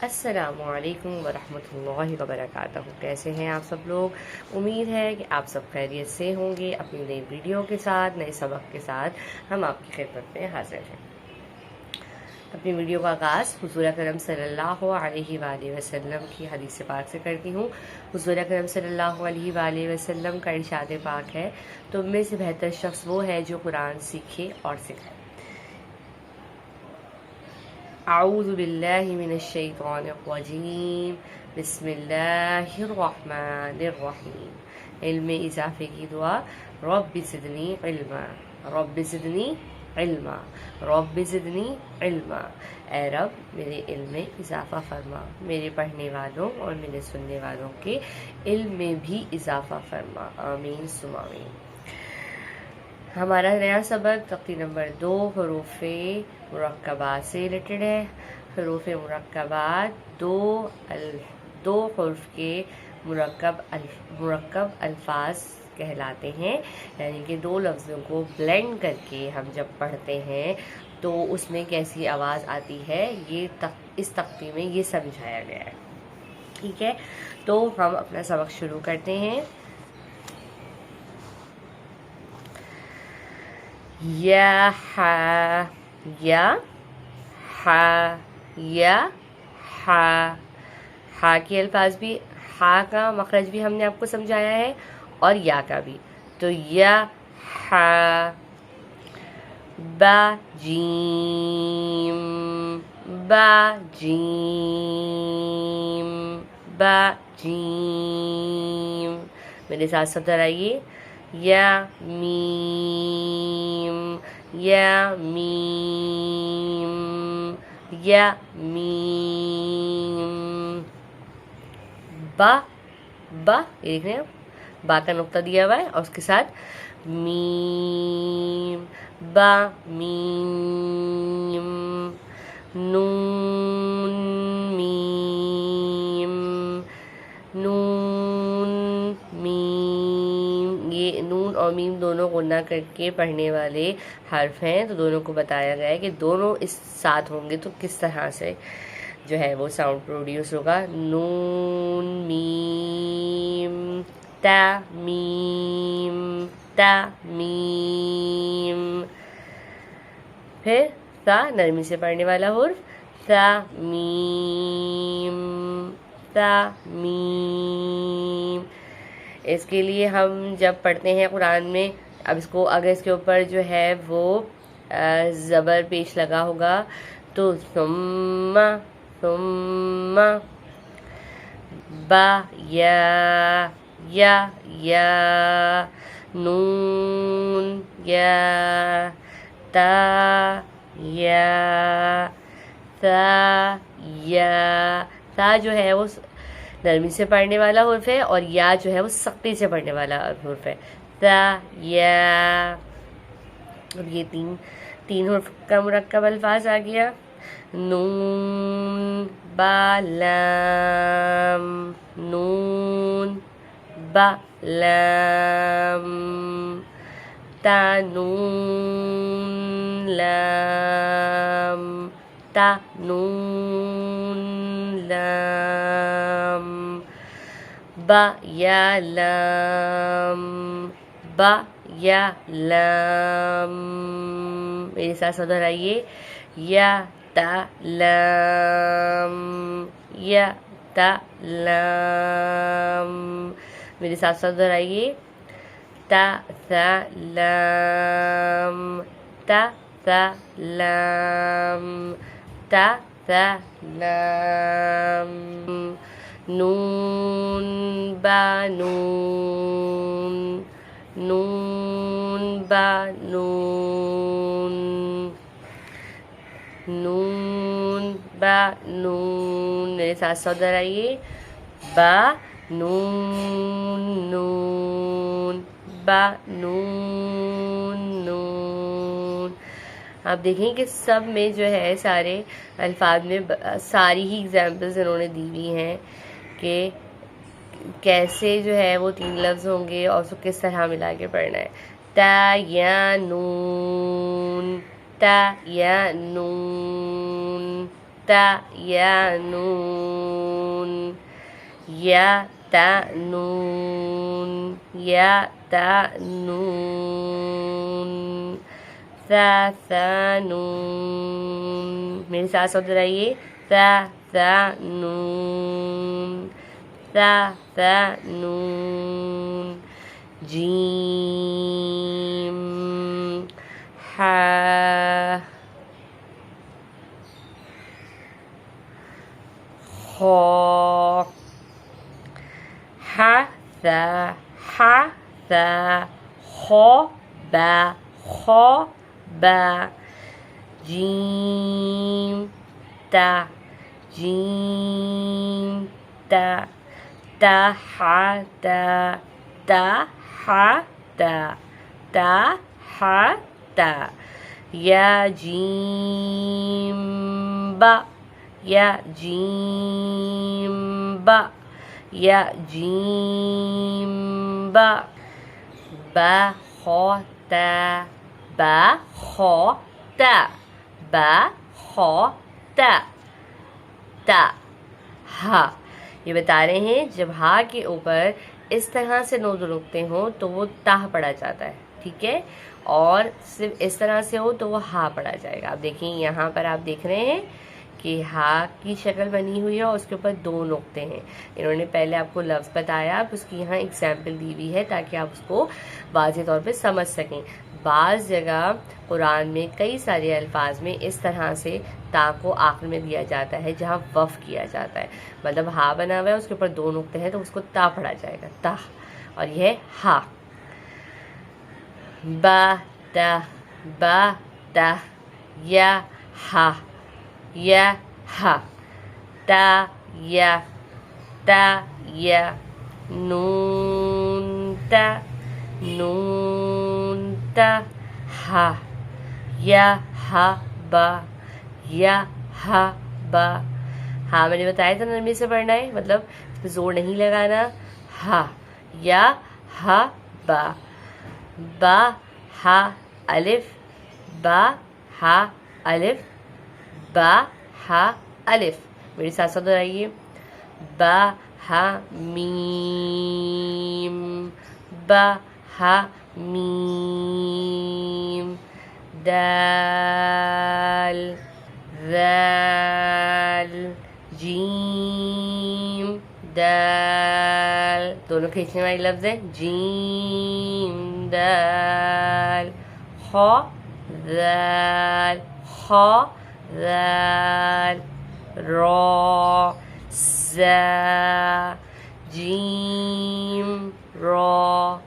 السلام علیکم ورحمۃ اللہ وبرکاتہ۔ کیسے ہیں آپ سب لوگ؟ امید ہے کہ آپ سب خیریت سے ہوں گے۔ اپنی نئی ویڈیو کے ساتھ، نئے سبق کے ساتھ ہم آپ کی خدمت میں حاضر ہیں۔ اپنی ویڈیو کا آغاز حضور اکرم صلی اللہ علیہ وآلہ وسلم کی حدیث پاک سے کرتی ہوں۔ حضور اکرم صلی اللہ علیہ وآلہ وسلم کا ارشاد پاک ہے، تم میں سے بہتر شخص وہ ہے جو قرآن سیکھے اور سکھائے۔ اعوذ باللہ من الشیطان الرجیم، بسم اللہ الرحمن الرحیم۔ علم اضافے کی دعا، رب زدنی علما، رب زدنی علما، رب زدنی علما۔ اے رب میرے علم میں اضافہ فرما، میرے پڑھنے والوں اور میرے سننے والوں کے علم میں بھی اضافہ فرما، آمین ثم آمین۔ ہمارا نیا سبق تختی نمبر 2 حروف مرکبات سے ریلیٹڈ ہے۔ حروف مرکبات دو حرف کے مرکب الفاظ کہلاتے ہیں، یعنی کہ دو لفظوں کو بلینڈ کر کے ہم جب پڑھتے ہیں تو اس میں کیسی آواز آتی ہے، یہ اس تختی میں یہ سمجھایا گیا ہے۔ ٹھیک ہے، تو ہم اپنا سبق شروع کرتے ہیں۔ یا ہا، یا ہا، یا ہا۔ ہا کے الفاظ بھی، ہا کا مخرج بھی ہم نے آپ کو سمجھایا ہے اور یا کا بھی۔ تو یا ہا، با جیم، با جیم، با جیم۔ میرے ساتھ سب دہرائیے، یا میم، یا میم، یا میم۔ با، با یہ دیکھ رہے ہیں آپ، با کا نقطہ دیا ہوا ہے اور اس کے ساتھ میم، با میم۔ نون میم، نون میم۔ یہ نون اور میم دونوں غنہ کر کے پڑھنے والے حرف ہیں، تو دونوں کو بتایا گیا ہے کہ دونوں اس ساتھ ہوں گے تو کس طرح سے جو ہے وہ ساؤنڈ پروڈیوس ہوگا۔ نون میم تا میم، تا میم۔ پھر تا نرمی سے پڑھنے والا حرف، تا میم، تا میم۔ اس کے لیے ہم جب پڑھتے ہیں قرآن میں، اب اس کو اگر اس کے اوپر جو ہے وہ زبر پیش لگا ہوگا تو ثم، ثم، با یا، یا، نون یا، تا یا، تا یا۔ تا جو ہے وہ نرمی سے پڑھنے والا حرف ہے اور یا جو ہے وہ سختی سے پڑھنے والا حرف ہے۔ تا یا۔ اب یہ تین حرف کا مرکب الفاظ آ گیا۔ نون با لام، نون با لام، تا نون لام، تا نون لام۔ با یا لام، با یا لام۔ میرے ساتھ ساتھ دہرائیے، یا تا لام، یا تا لام۔ میرے ساتھ ساتھ دہرائیے، تا ثا لام، تا ثا لام، تا ثا لام۔ نون با نون، نون با نون، نون با نون۔ میرے ساتھ ساتھ دہرائیے، با نون نون، با نون نون۔ آپ دیکھیں کہ سب میں جو ہے سارے الفاظ میں ساری ہی ایگزامپلز انہوں نے دی ہوئی ہیں کہ کیسے جو ہے وہ تین لفظ ہوں گے اور اس کو کس طرح ملا کے پڑھنا ہے۔ تا یا نون، تا یا نون، تا یا نون یا تا نون یا تا نون ثا ثا نون میرے ساتھ ساتھ دہرائیے ثا ثا نون ثا ثا نون جیم حا خا ثا خا با خا با جیم تا جیم تا تا ح تا تا ح تا تا ح تا یا جیم با یا جیم با یا جیم با با خا تا با خا تا با خا تا تا ہا یہ بتا رہے ہیں جب ہا کے اوپر اس طرح سے نوزل رکتے ہوں تو وہ تاہ پڑا جاتا ہے، ٹھیک ہے، اور صرف اس طرح سے ہو تو وہ ہا پڑا جائے گا۔ آپ دیکھیں یہاں پر آپ دیکھ رہے ہیں کہ ہا کی شکل بنی ہوئی ہے اور اس کے اوپر دو نقطے ہیں۔ انہوں نے پہلے آپ کو لفظ بتایا، اب اس کی یہاں ایگزامپل دی ہوئی ہے تاکہ آپ اس کو واضح طور پہ سمجھ سکیں۔ بعض جگہ قرآن میں کئی سارے الفاظ میں اس طرح سے تا کو آخر میں دیا جاتا ہے جہاں وف کیا جاتا ہے، مطلب ہا بنا ہوا ہے اس کے اوپر دو نقطے ہیں تو اس کو تا پڑھا جائے گا، تا، اور یہ ہا۔ با تا یا ہا یا ہا تا یا نون تا ہا یا ہا با ہاں میں نے بتایا تھا نرمی سے پڑھنا ہے، مطلب اس پہ زور نہیں لگانا۔ ہا یا ہا با ہا الف با ہا الف با ہا الف، میرے ساتھ ساتھ دہرائیے با ہا میم با ہا میم دال ذال جیم دال، دونوں کھینچنے والی لفظ ہے، جیم دال خا ذال را زا جیم را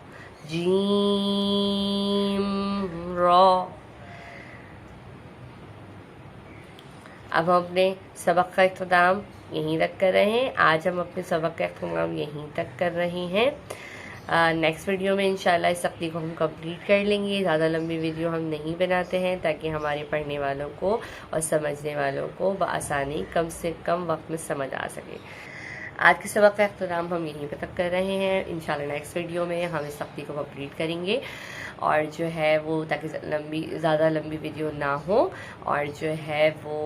اب ہم اپنے سبق کا اختتام یہیں تک کر رہے ہیں۔ آج ہم اپنے سبق کا اختتام یہیں تک کر رہے ہیں۔ نیکسٹ ویڈیو میں انشاءاللہ اس سختی کو ہم کمپلیٹ کر لیں گے۔ زیادہ لمبی ویڈیو ہم نہیں بناتے ہیں تاکہ ہمارے پڑھنے والوں کو اور سمجھنے والوں کو بآسانی کم سے کم وقت میں سمجھ آ سکے۔ آج کے سبق کا اختتام ہم یہیں پہ تک کر رہے ہیں۔ انشاءاللہ نیکسٹ ویڈیو میں ہم اس سختی کو کمپلیٹ کریں گے، اور جو ہے وہ تاکہ زیادہ لمبی ویڈیو نہ ہو، اور جو ہے وہ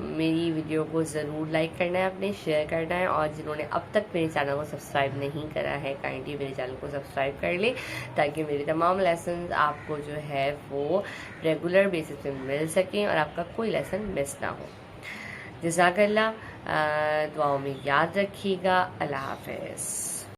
میری ویڈیو کو ضرور لائک کرنا ہے، اپنے شیئر کرنا ہے، اور جنہوں نے اب تک میرے چینل کو سبسکرائب نہیں کرا ہے کائنڈلی میرے چینل کو سبسکرائب کر لیں تاکہ میرے تمام لیسنز آپ کو جو ہے وہ ریگولر بیسس پہ مل سکیں اور آپ کا کوئی لیسن مس نہ ہو۔ جزاک اللہ، دعاؤں میں یاد رکھیے گا۔ اللہ حافظ۔